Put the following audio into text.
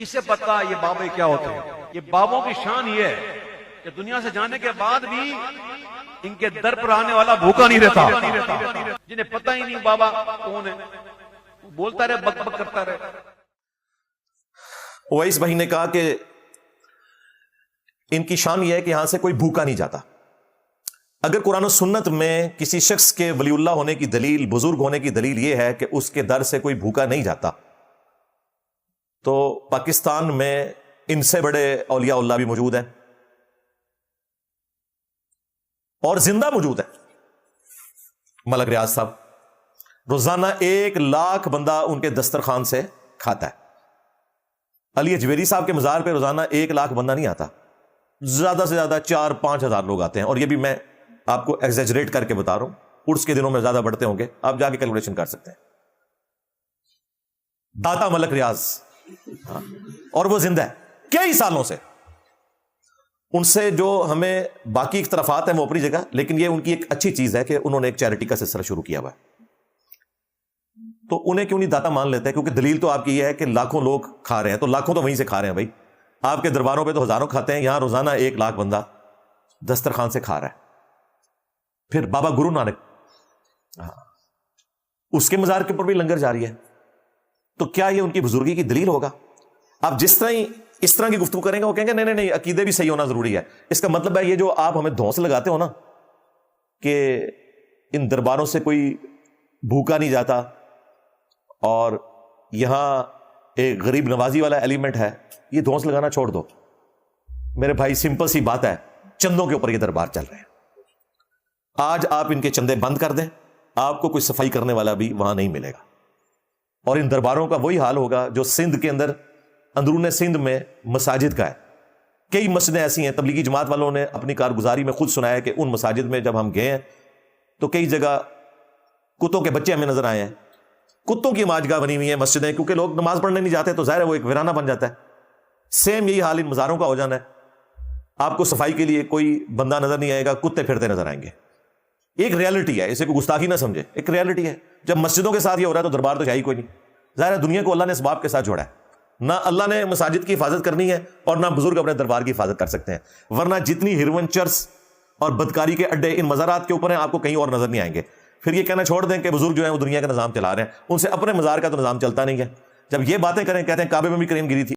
اسے پتا یہ بابے کیا ہوتے ہیں. یہ بابوں کی شان یہ ہے کہ دنیا سے جانے کے بعد بھی ان کے در پر آنے والا بھوکا نہیں رہتا. جنہیں پتہ ہی نہیں بابا کون ہے، بولتا رہے، بک بک کرتا رہے. اویس بھائی نے کہا کہ ان کی شان یہ ہے کہ یہاں سے کوئی بھوکا نہیں جاتا. اگر قرآن و سنت میں کسی شخص کے ولی اللہ ہونے کی دلیل، بزرگ ہونے کی دلیل یہ ہے کہ اس کے در سے کوئی بھوکا نہیں جاتا، تو پاکستان میں ان سے بڑے اولیاء اللہ بھی موجود ہیں اور زندہ موجود ہیں. ملک ریاض صاحب روزانہ 1,00,000 بندہ ان کے دسترخوان سے کھاتا ہے. علی اجویری صاحب کے مزار پہ روزانہ 1,00,000 بندہ نہیں آتا، زیادہ سے زیادہ 4-5 ہزار لوگ آتے ہیں. اور یہ بھی میں آپ کو ایگزیجریٹ کر کے بتا رہا ہوں، عرس کے دنوں میں زیادہ بڑھتے ہوں گے، آپ جا کے کیلکولیشن کر سکتے ہیں. داتا ملک ریاض، اور وہ زندہ ہے کئی سالوں سے. ان سے جو ہمیں باقی اختلافات ہیں وہ اپنی جگہ، لیکن یہ ان کی ایک اچھی چیز ہے کہ انہوں نے ایک چیریٹی کا سلسلہ شروع کیا ہوا ہے. تو انہیں کیوں نہیں داتا مان لیتے ہیں؟ کیونکہ دلیل تو آپ کی یہ ہے کہ لاکھوں لوگ کھا رہے ہیں، تو لاکھوں تو وہیں سے کھا رہے ہیں بھائی. آپ کے درباروں پہ تو ہزاروں کھاتے ہیں، یہاں روزانہ 1,00,000 بندہ دسترخوان سے کھا رہا ہے. پھر بابا گرو نانک، اس کے مزار کے اوپر بھی لنگر جاری ہے. تو کیا یہ ان کی بزرگی کی دلیل ہوگا؟ آپ جس طرح ہی اس طرح کی گفتگو کریں گے وہ کہیں گے نہیں نہیں، عقیدے بھی صحیح ہونا ضروری ہے. اس کا مطلب ہے یہ جو آپ ہمیں دھونس لگاتے ہو نا کہ ان درباروں سے کوئی بھوکا نہیں جاتا اور یہاں ایک غریب نوازی والا ایلیمنٹ ہے، یہ دھونس لگانا چھوڑ دو میرے بھائی. سمپل سی بات ہے، چندوں کے اوپر یہ دربار چل رہے ہیں. آج آپ ان کے چندے بند کر دیں، آپ کو کوئی صفائی کرنے والا بھی وہاں نہیں ملے گا. اور ان درباروں کا وہی حال ہوگا جو سندھ کے اندر، اندرون سندھ میں مساجد کا ہے. کئی مسجدیں ایسی ہیں، تبلیغی جماعت والوں نے اپنی کارگزاری میں خود سنایا کہ ان مساجد میں جب ہم گئے ہیں تو کئی جگہ کتوں کے بچے ہمیں نظر آئے ہیں. کتوں کی ماجگاہ بنی ہوئی ہیں مسجدیں، کیونکہ لوگ نماز پڑھنے نہیں جاتے تو ظاہر ہے وہ ایک ویرانہ بن جاتا ہے. سیم یہی حال ان مزاروں کا ہو جانا ہے. آپ کو صفائی کے لیے کوئی بندہ نظر نہیں آئے گا، کتے پھرتے نظر آئیں گے. ایک ریالٹی ہے، اسے کوئی گستاخی نہ سمجھے، ایک ریالٹی ہے. جب مسجدوں کے ساتھ یہ ہو رہا ہے تو دربار تو چاہیے کوئی نہیں. ظاہر ہے دنیا کو اللہ نے اسباب کے ساتھ جوڑا ہے. نہ اللہ نے مساجد کی حفاظت کرنی ہے اور نہ بزرگ اپنے دربار کی حفاظت کر سکتے ہیں، ورنہ جتنی ہیروئن چرس اور بدکاری کے اڈے ان مزارات کے اوپر ہیں آپ کو کہیں اور نظر نہیں آئیں گے. پھر یہ کہنا چھوڑ دیں کہ بزرگ جو ہیں وہ دنیا کا نظام چلا رہے ہیں، ان سے اپنے مزار کا تو نظام چلتا نہیں ہے. جب یہ باتیں کریں، کہتے ہیں کعبے میں بھی کریم گری تھی.